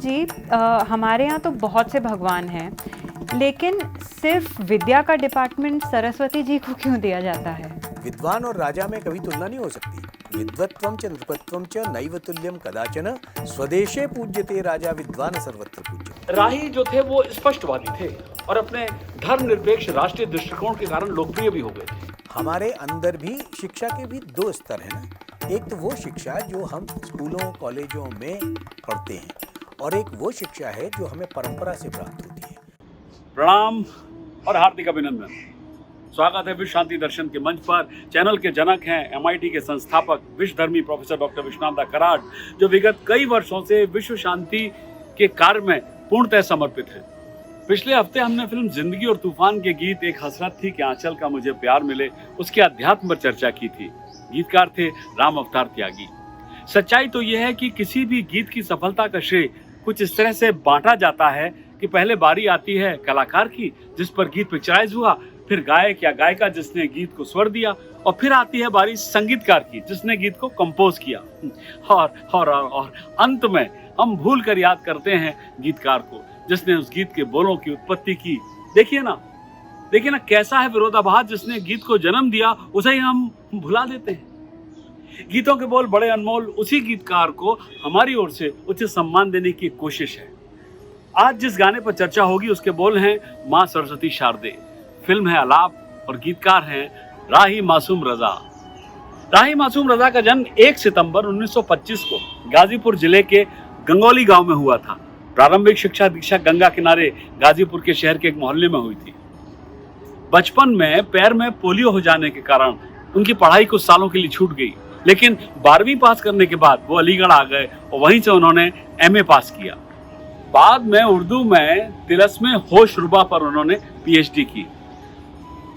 जी, हमारे यहाँ तो बहुत से भगवान हैं, लेकिन सिर्फ विद्या का डिपार्टमेंट सरस्वती जी को क्यों दिया जाता है? विद्वान और राजा में कभी तुलना नहीं हो सकती। विद्वत्वं च नृपत्वं च नैव तुल्यं कदाचन, स्वदेशे पूज्यते राजा विद्वान सर्वत्र पूज्य। राही जो थे वो स्पष्टवादी थे और अपने धर्मनिरपेक्ष राष्ट्रीय दृष्टिकोण के कारण लोकप्रिय भी हो गए थे। हमारे अंदर भी शिक्षा के भी दो स्तर हैं ना। एक तो वो शिक्षा जो हम स्कूलों कॉलेजों में पढ़ते हैं, और एक वो शिक्षा है जो हमें परंपरा से प्राप्त होती है। प्रणाम और हार्दिक अभिनंदन। स्वागत है विश्व शांति दर्शन के मंच पर। चैनल के जनक हैं MIT के संस्थापक विश्वधर्मी प्रोफेसर डॉक्टर विश्वनाथ कराड़, जो विगत कई वर्षों से विश्व शांति के कार्य में पूर्णतः समर्पित हैं। पिछले हफ्ते हमने फिल्म जिंदगी और तूफान के गीत एक हसरत थी कि आंचल का मुझे प्यार मिले, उसके अध्यात्म पर चर्चा की थी। गीतकार थे राम अवतार त्यागी। सच्चाई तो यह है कि किसी भी गीत की सफलता का श्रेय कुछ इस तरह से बांटा जाता है कि पहले बारी आती है कलाकार की, जिस पर गीत पिक्चराइज हुआ, फिर गायक या गायिका जिसने गीत को स्वर दिया, और फिर आती है बारी संगीतकार की जिसने गीत को कंपोज किया, और अंत में हम भूल कर याद करते हैं गीतकार को जिसने उस गीत के बोलों की उत्पत्ति की। देखिए ना कैसा है विरोधाभास। जिसने गीत को जन्म दिया उसे ही हम भुला देते हैं। गीतों के बोल बड़े अनमोल, उसी गीतकार को हमारी ओर से उचित सम्मान देने की कोशिश है। आज जिस गाने पर चर्चा होगी उसके बोल हैं माँ सरस्वती शारदे, फिल्म है आलाप और गीतकार हैं राही मासूम रजा। राही मासूम रजा का जन्म 1 सितंबर 1925 को गाजीपुर जिले के गंगौली गांव में हुआ था। प्रारंभिक शिक्षा दीक्षा गंगा किनारे गाजीपुर के शहर के एक मोहल्ले में हुई थी। बचपन में पैर में पोलियो हो जाने के कारण उनकी पढ़ाई कुछ सालों के लिए छूट गई, लेकिन 12वीं पास करने के बाद वो अलीगढ़ आ गए और वहीं से उन्होंने MA पास किया। बाद में उर्दू में तिलस्मे होश रुबा पर उन्होंने PhD की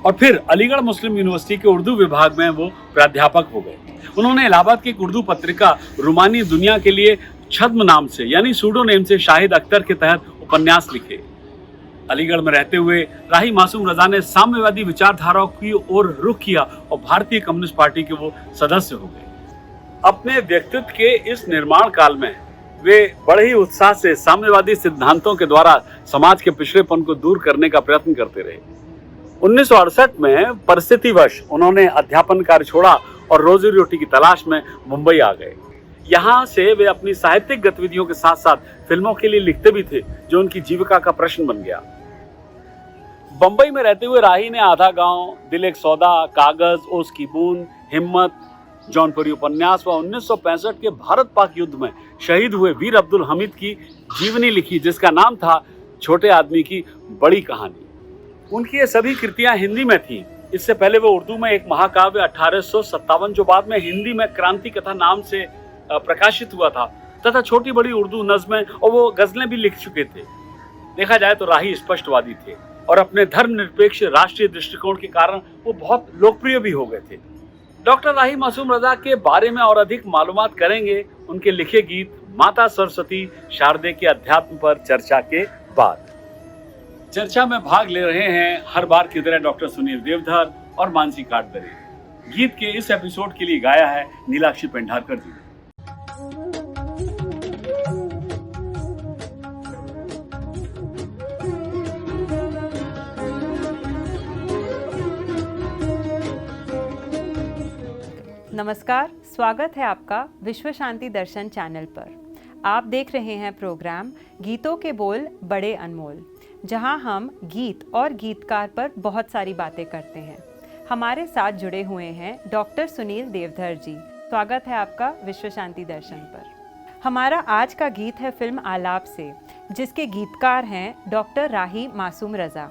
और फिर अलीगढ़ मुस्लिम यूनिवर्सिटी के उर्दू विभाग में वो प्राध्यापक हो गए। उन्होंने इलाहाबाद की एक उर्दू पत्रिका रुमानी दुनिया के लिए छद्म नाम से यानी सूडोनेम से शाहिद अख्तर के तहत उपन्यास लिखे। अलीगढ़ में रहते हुए राही मासूम रजा ने साम्यवादी विचारधाराओं की ओर रुख किया और भारतीय कम्युनिस्ट पार्टी के वो सदस्य हो गए। अपने व्यक्तित्व के इस निर्माण काल में वे बड़े ही उत्साह से साम्यवादी सिद्धांतों के द्वारा समाज के पिछड़ेपन को दूर करने का प्रयत्न करते रहे। 1968 में परिस्थितिवश उन्होंने अध्यापन कार्य छोड़ा और रोजी रोटी की तलाश में मुंबई आ गए। यहाँ से वे अपनी साहित्यिक गतिविधियों के साथ साथ फिल्मों के लिए लिखते भी थे, जो उनकी जीविका का प्रश्न बन गया। बंबई में रहते हुए राही ने आधा गांव, दिल एक सौदा, कागज, ओस की बूंद, हिम्मत, जौनपुरी उपन्यास व 1965 के भारत पाक युद्ध में शहीद हुए वीर अब्दुल हमीद की जीवनी लिखी, जिसका नाम था छोटे आदमी की बड़ी कहानी। उनकी ये सभी कृतियां हिंदी में थीं। इससे पहले वो उर्दू में एक महाकाव्य 1857 जो बाद में हिंदी में क्रांति कथा नाम से प्रकाशित हुआ था, तथा छोटी बड़ी उर्दू नज़्में और वो गजलें भी लिख चुके थे। देखा जाए तो राही स्पष्टवादी थे और अपने धर्मनिरपेक्ष राष्ट्रीय दृष्टिकोण के कारण वो बहुत लोकप्रिय भी हो गए थे। डॉक्टर राही मासूम रजा के बारे में और अधिक मालूमात करेंगे उनके लिखे गीत माता सरस्वती शारदे के अध्यात्म पर चर्चा के बाद। चर्चा में भाग ले रहे हैं हर बार की तरह डॉक्टर सुनील देवधर और मानसी काटदरे। गीत के इस एपिसोड के लिए गाया है नीलाक्षी पेंढारकर जी। नमस्कार, स्वागत है आपका विश्व शांति दर्शन चैनल पर। आप देख रहे हैं प्रोग्राम गीतों के बोल बड़े अनमोल, जहां हम गीत और गीतकार पर बहुत सारी बातें करते हैं। हमारे साथ जुड़े हुए हैं डॉक्टर सुनील देवधर जी। स्वागत है आपका विश्व शांति दर्शन पर। हमारा आज का गीत है फिल्म आलाप से, जिसके गीतकार हैं डॉक्टर राही मासूम रजा।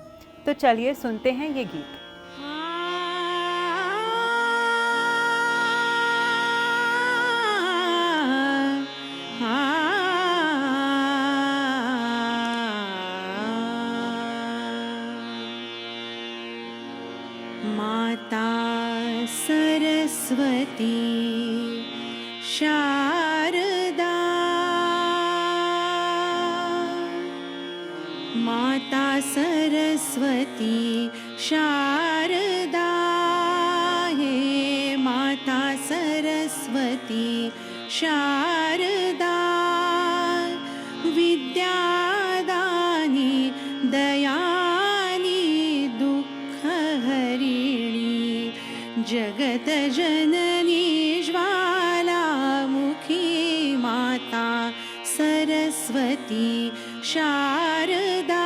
तो चलिए सुनते हैं ये गीत। माता सरस्वती शारदा, माता सरस्वती शारदा, हे माता सरस्वती शारदा, विद्या जगतजननी ज्वालामुखी माता सरस्वती शारदा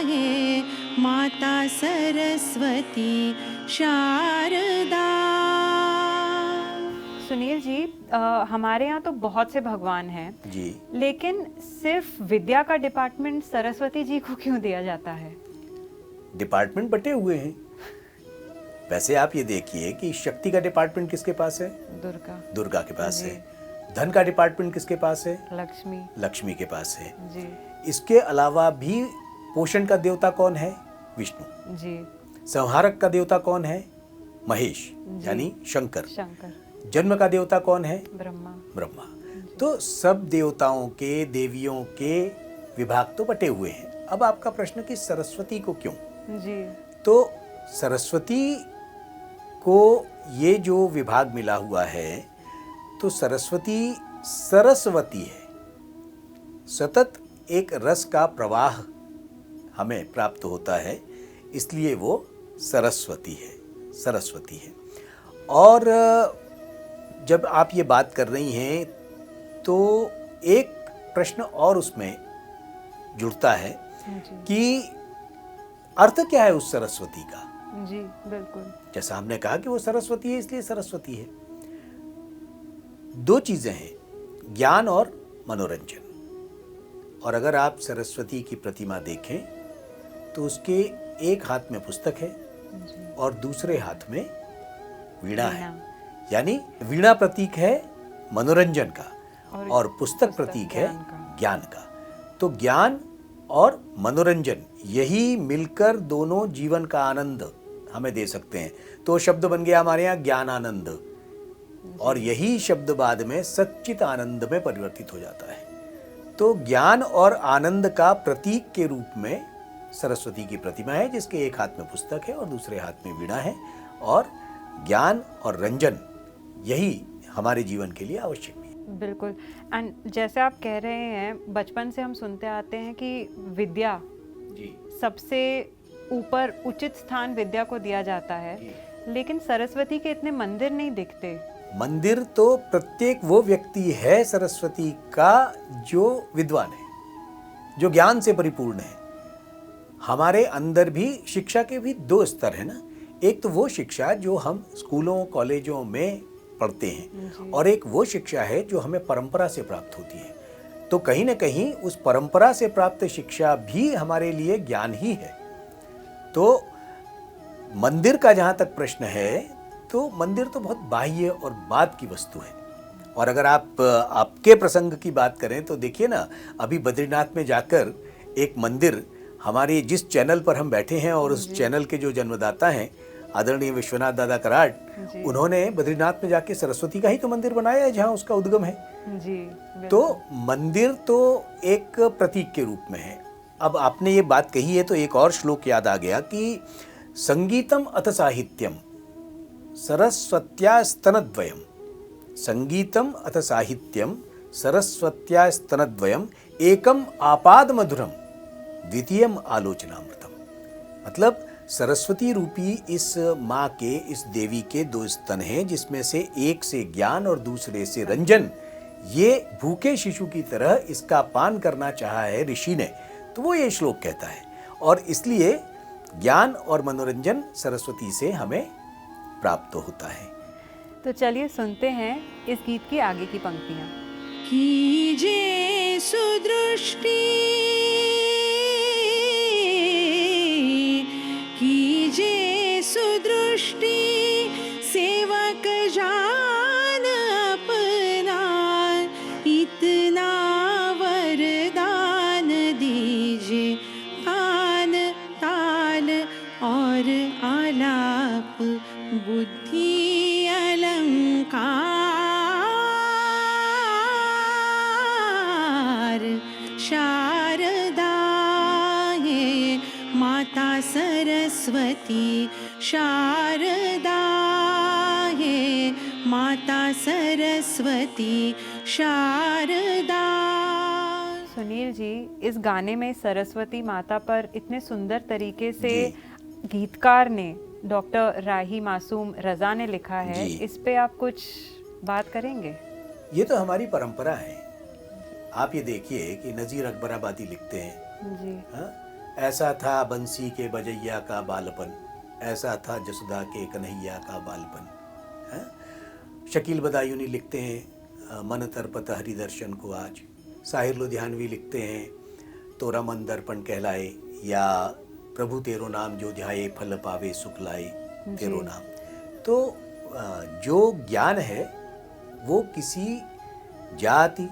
हे माता सरस्वती शारदा। सुनील जी, हमारे यहाँ तो बहुत से भगवान हैं जी। लेकिन सिर्फ विद्या का डिपार्टमेंट सरस्वती जी को क्यों दिया जाता है? डिपार्टमेंट बटे हुए हैं। वैसे आप ये देखिए कि शक्ति का डिपार्टमेंट किसके पास है? दुर्गा। दुर्गा के पास जी। है। धन का डिपार्टमेंट किसके पास है? लक्ष्मी। लक्ष्मी के पास है। जी इसके अलावा भी पोषण का देवता कौन है? विष्णु। जी। संहारक का देवता कौन है? महेश यानी शंकर। शंकर। जन्म का देवता कौन है? ब्रह्मा। ब्रह्मा। तो सब देवताओं के, देवियों के विभाग तो बटे हुए हैं। अब आपका प्रश्न कि सरस्वती को क्यों? जी। तो सरस्वती को ये जो विभाग मिला हुआ है, तो सरस्वती सरस्वती है। सतत एक रस का प्रवाह हमें प्राप्त होता है, इसलिए वो सरस्वती है, सरस्वती है। और जब आप ये बात कर रही हैं तो एक प्रश्न और उसमें जुड़ता है जी। कि अर्थ क्या है उस सरस्वती का? जी बिल्कुल। जैसा हमने कहा कि वो सरस्वती है इसलिए सरस्वती है। दो चीजें हैं, ज्ञान और मनोरंजन। और अगर आप सरस्वती की प्रतिमा देखें तो उसके एक हाथ में पुस्तक है जी। और दूसरे हाथ में वीणा है। वीणा। यानी वीणा प्रतीक है मनोरंजन का और पुस्तक पुस्तक प्रतीक है ज्ञान का। ज्ञान का। तो ज्ञान और मनोरंजन यही मिलकर दोनों जीवन का आनंद हमें दे सकते हैं। तो शब्द बन गया हमारे यहाँ ज्ञान आनंद, और यही शब्द बाद में सच्चित आनंद में परिवर्तित हो जाता है। तो ज्ञान और आनंद का प्रतीक के रूप में सरस्वती की प्रतिमा है, जिसके एक हाथ में पुस्तक है और दूसरे हाथ में वीणा है। और ज्ञान और रंजन यही हमारे जीवन के लिए आवश्यक भी है। बिल्कुल। एंड जैसे आप कह रहे हैं, बचपन से हम सुनते आते हैं कि विद्या जी। सबसे ऊपर उचित स्थान विद्या को दिया जाता है, लेकिन सरस्वती के इतने मंदिर नहीं दिखते। मंदिर तो प्रत्येक वो व्यक्ति है सरस्वती का जो विद्वान है, जो ज्ञान से परिपूर्ण है। हमारे अंदर भी शिक्षा के भी दो स्तर है ना। एक तो वो शिक्षा जो हम स्कूलों कॉलेजों में पढ़ते हैं, और एक वो शिक्षा है जो हमें परंपरा से प्राप्त होती है। तो कहीं ना कहीं उस परंपरा से प्राप्त शिक्षा भी हमारे लिए ज्ञान ही है। तो मंदिर का जहाँ तक प्रश्न है, तो मंदिर तो बहुत बाह्य और बाद की वस्तु है। और अगर आप आपके प्रसंग की बात करें तो देखिए ना, अभी बद्रीनाथ में जाकर एक मंदिर, हमारे जिस चैनल पर हम बैठे हैं और उस चैनल के जो जन्मदाता हैं आदरणीय विश्वनाथ दादा कराड़, उन्होंने बद्रीनाथ में जाके सरस्वती का ही तो मंदिर बनाया है जहाँ उसका उद्गम है। जी। तो मंदिर तो एक प्रतीक के रूप में है। अब आपने ये बात कही है तो एक और श्लोक याद आ गया कि संगीतम अथ साहित्यम सरस्वत्या स्तनद्वयम, संगीतम अथ साहित्यम सरस्वत्या स्तनद्वयम एकम आपाद मधुरम द्वितीयम आलोचनामृतम। मतलब सरस्वती रूपी इस माँ के, इस देवी के दो स्तन हैं, जिसमें से एक से ज्ञान और दूसरे से रंजन। ये भूखे शिशु की तरह इसका पान करना चाहा है ऋषि ने, तो वो ये श्लोक कहता है। और इसलिए ज्ञान और मनोरंजन सरस्वती से हमें प्राप्त होता है। तो चलिए सुनते हैं इस गीत की आगे की पंक्तियाँ। कीजे सुदृष्टि, कीजे सुदृष्टि, सेवक जान अपना, इतना वरदान दीजिए, तान ताल और आलाप, बुद्धि अलंकार, शारदा हे माता सरस्वती, शारदा हे माता सरस्वती, शारदा। सुनील जी, इस गाने में सरस्वती माता पर इतने सुंदर तरीके से गीतकार ने डॉक्टर राही मासूम रजा ने लिखा है, जी। इस पे आप कुछ बात करेंगे? ये तो हमारी परंपरा है। आप ये देखिए कि नज़ीर अकबराबादी लिखते हैं, जी। हाँ? ऐसा था बंसी के बजैया का बालपन, ऐसा था जसुदा के कन्हैया का बालपन। हाँ? शकील बदायूनी लिखते हैं, मन तरपत हरि दर्शन को आज। साहिर लुधियानवी लिखते हैं, तोरा मन दर्पण कहलाए, या प्रभु तेरो नाम जो ध्याए फल पावे सुख लाए तेरो नाम। तो जो ज्ञान है वो किसी जाति,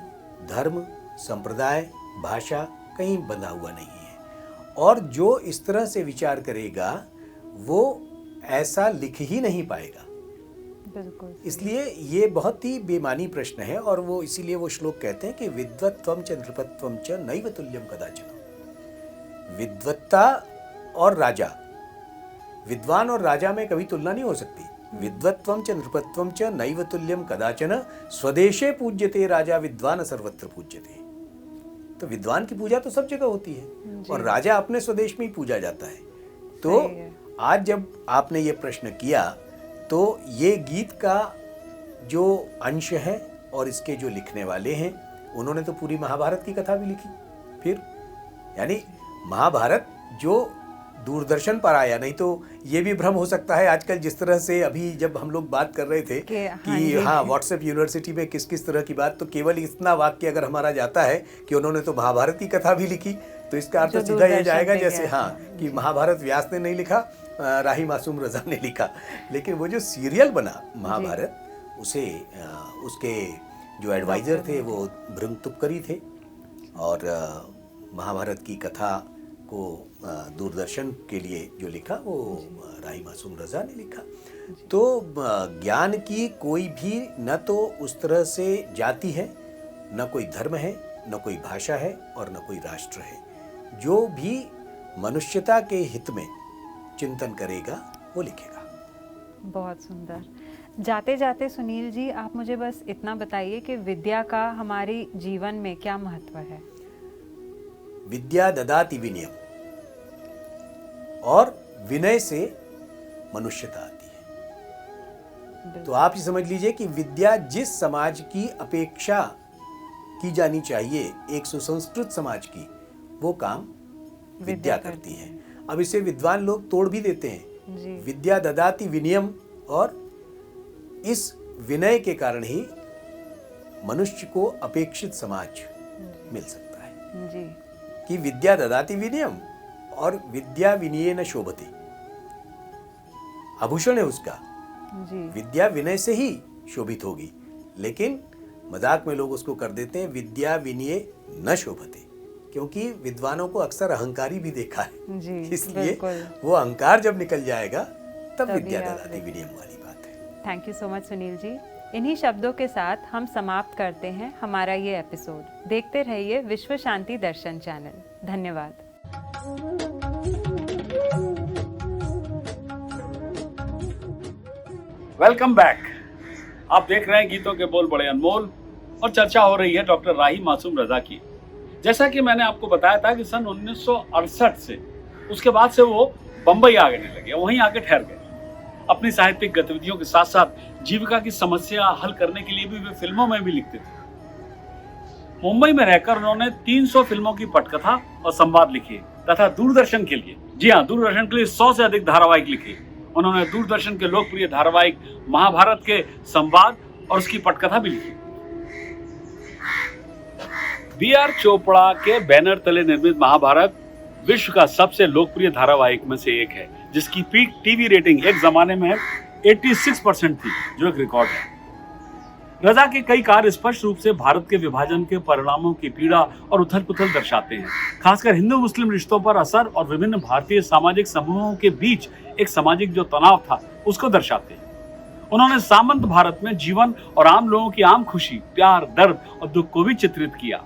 धर्म, संप्रदाय, भाषा कहीं बंधा हुआ नहीं है, और जो इस तरह से विचार करेगा वो ऐसा लिख ही नहीं पाएगा। बिल्कुल। इसलिए ये बहुत ही बेमानी प्रश्न है, और वो इसीलिए वो श्लोक कहते हैं कि विद्वत्वम च नृपत्वम च नैव तुल्यम कदाचन। विद्वत्ता और राजा, विद्वान और राजा में कभी तुलना नहीं हो सकती। विद्वत्वम च नृपत्वम च नैव तुल्यम कदाचन, स्वदेशे पूज्यते राजा विद्वान सर्वत्र पूज्यते। तो विद्वान की पूजा तो सब जगह होती है, और राजा अपने स्वदेश में ही पूजा जाता है। तो आज जब आपने ये प्रश्न किया, तो ये गीत का जो अंश है और इसके जो लिखने वाले हैं, उन्होंने तो पूरी महाभारत की कथा भी लिखी। फिर यानी महाभारत जो दूरदर्शन पर आया, नहीं तो ये भी भ्रम हो सकता है आजकल, जिस तरह से अभी जब हम लोग बात कर रहे थे कि हाँ व्हाट्सएप यूनिवर्सिटी में किस किस तरह की बात, तो केवल इतना वाक्य अगर हमारा जाता है कि उन्होंने तो महाभारत की कथा भी लिखी, तो इसका अर्थ सीधा ये जाएगा जैसे हाँ कि महाभारत व्यास ने नहीं लिखा, राही मासूम रजा ने लिखा। लेकिन वो जो सीरियल बना महाभारत, उसे उसके जो एडवाइजर थे वो भृंग तुपकरी थे, और महाभारत की कथा को दूरदर्शन के लिए जो लिखा वो राही मासूम रजा ने लिखा। तो ज्ञान की कोई भी न तो उस तरह से जाति है, न कोई धर्म है, न कोई भाषा है, और न कोई राष्ट्र है। जो भी मनुष्यता के हित में चिंतन करेगा वो लिखेगा। बहुत सुंदर। जाते जाते सुनील जी, आप मुझे बस इतना बताइए कि विद्या का हमारे जीवन में क्या महत्व है? विद्या ददाति विनयम, और विनय से मनुष्यता आती है। तो आप ये समझ लीजिए कि विद्या जिस समाज की अपेक्षा की जानी चाहिए, एक सुसंस्कृत समाज की, वो काम विद्या करती है। अब इसे विद्वान लोग तोड़ भी देते हैं जी। विद्या ददाति विनयम, और इस विनय के कारण ही मनुष्य को अपेक्षित समाज मिल सकता है जी। कि विद्या ददाति विनयम, और विद्या विनयेन शोभते, आभूषण है उसका। जी। विद्या विनय से ही शोभित होगी, लेकिन मजाक में लोग उसको कर देते हैं विद्या विनये न शोभते, क्योंकि विद्वानों को अक्सर अहंकारी भी देखा है जी, इसलिए बिल्कुल। वो अहंकार जब निकल जाएगा तब तभी विद्या आप ददाति विनयम वाली बात है। Thank you so much Sunil ji. इन्हीं शब्दों के साथ हम समाप्त करते हैं हमारा ये एपिसोड। देखते रहिए विश्व शांति दर्शन चैनल। धन्यवाद। Welcome back. आप देख रहे हैं गीतों के बोल बड़े अनमोल, और चर्चा हो रही है डॉक्टर राही मासूम रजा की। जैसा कि मैंने आपको बताया था कि सन 1968 से उसके बाद से वो बंबई आने लगे, वहीं आके ठहर गए। अपनी साहित्यिक गतिविधियों के साथ साथ जीविका की समस्या हल करने के लिए भी वे फिल्मों में भी लिखते थे। मुंबई में रहकर उन्होंने 300 फिल्मों की पटकथा और संवाद लिखे, तथा दूरदर्शन के लिए, जी हाँ, दूरदर्शन के लिए 100 से अधिक धारावाहिक लिखे। उन्होंने दूरदर्शन के लोकप्रिय धारावाहिक महाभारत के संवाद और उसकी पटकथा भी लिखी। B.R. चोपड़ा के बैनर तले निर्मित महाभारत विश्व का सबसे लोकप्रिय धारावाहिक में से एक है, जिसकी पीक टीवी रेटिंग एक जमाने में 86% थी, जो एक रिकॉर्ड है। रजा के कई कार्य स्पष्ट रूप से भारत के विभाजन के परिणामों की पीड़ा और उथल पुथल दर्शाते हैं, खासकर हिंदू मुस्लिम रिश्तों पर असर और विभिन्न भारतीय सामाजिक समूहों के बीच एक सामाजिक जो तनाव था उसको दर्शाते हैं। उन्होंने सामंत भारत में जीवन और आम लोगों की आम खुशी, प्यार, दर्द और दुख को भी चित्रित किया।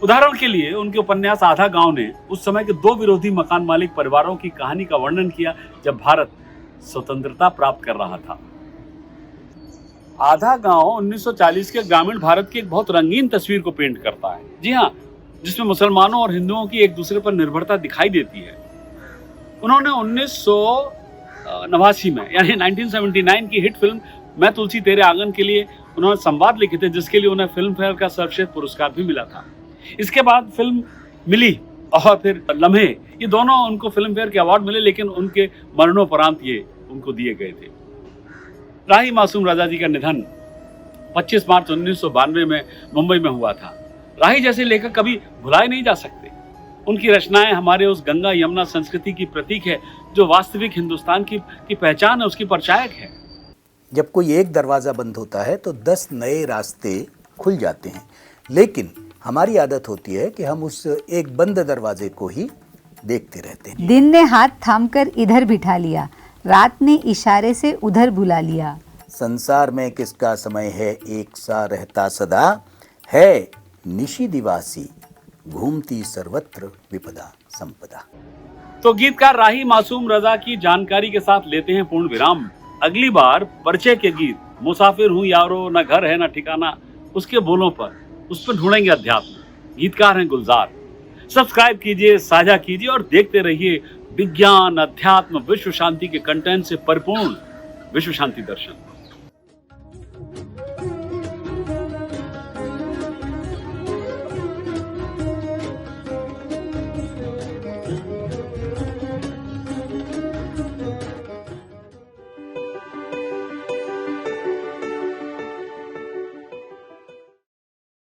उदाहरण के लिए उनके उपन्यास आधा गांव ने उस समय के दो विरोधी मकान मालिक परिवारों की कहानी का वर्णन किया जब भारत स्वतंत्रता प्राप्त कर रहा था। आधा गांव 1940 के ग्रामीण भारत की एक बहुत रंगीन तस्वीर को पेंट करता है, जी हाँ, जिसमें मुसलमानों और हिंदुओं की एक दूसरे पर निर्भरता दिखाई देती है। उन्होंने 89 में यानी 1979 की हिट फिल्म मैं तुलसी तेरे आंगन के लिए उन्होंने संवाद लिखे थे, जिसके लिए उन्हें फिल्म फेयर का सर्वश्रेष्ठ पुरस्कार भी मिला था। इसके बाद फिल्म मिली और फिर लम्हे, ये दोनों उनको फिल्म फेयर के अवार्ड मिले, लेकिन उनके मरणोपरांत ये उनको दिए गए थे। राही मासूम रजा जी का निधन 25 मार्च 1992 में मुंबई में हुआ था। राही जैसे लेखक कभी भुलाए नहीं जा सकते। उनकी रचनाएं हमारे उस गंगा यमुना संस्कृति की प्रतीक है जो वास्तविक हिंदुस्तान की पहचान है, उसकी परिचायक है। जब कोई एक दरवाज़ा बंद होता है तो 10 नए रास्ते खुल जाते हैं, लेकिन हमारी आदत होती है कि हम उस एक बंद दरवाजे को ही देखते रहते हैं। दिन ने हाथ थामकर इधर बिठा लिया, रात ने इशारे से उधर बुला लिया। संसार में किसका समय है एक सा रहता सदा, है निशि दिवासी घूमती सर्वत्र विपदा संपदा। तो गीतकार राही मासूम रजा की जानकारी के साथ लेते हैं पूर्ण विराम। अगली बार परिचय के गीत मुसाफिर हूँ यारो, न घर है न ठिकाना, उसके बोलों पर उस पर ढूंढेंगे अध्यात्म। गीतकार हैं गुलजार। सब्सक्राइब कीजिए, साझा कीजिए और देखते रहिए विज्ञान, अध्यात्म, विश्व शांति के कंटेंट से परिपूर्ण विश्व शांति दर्शन।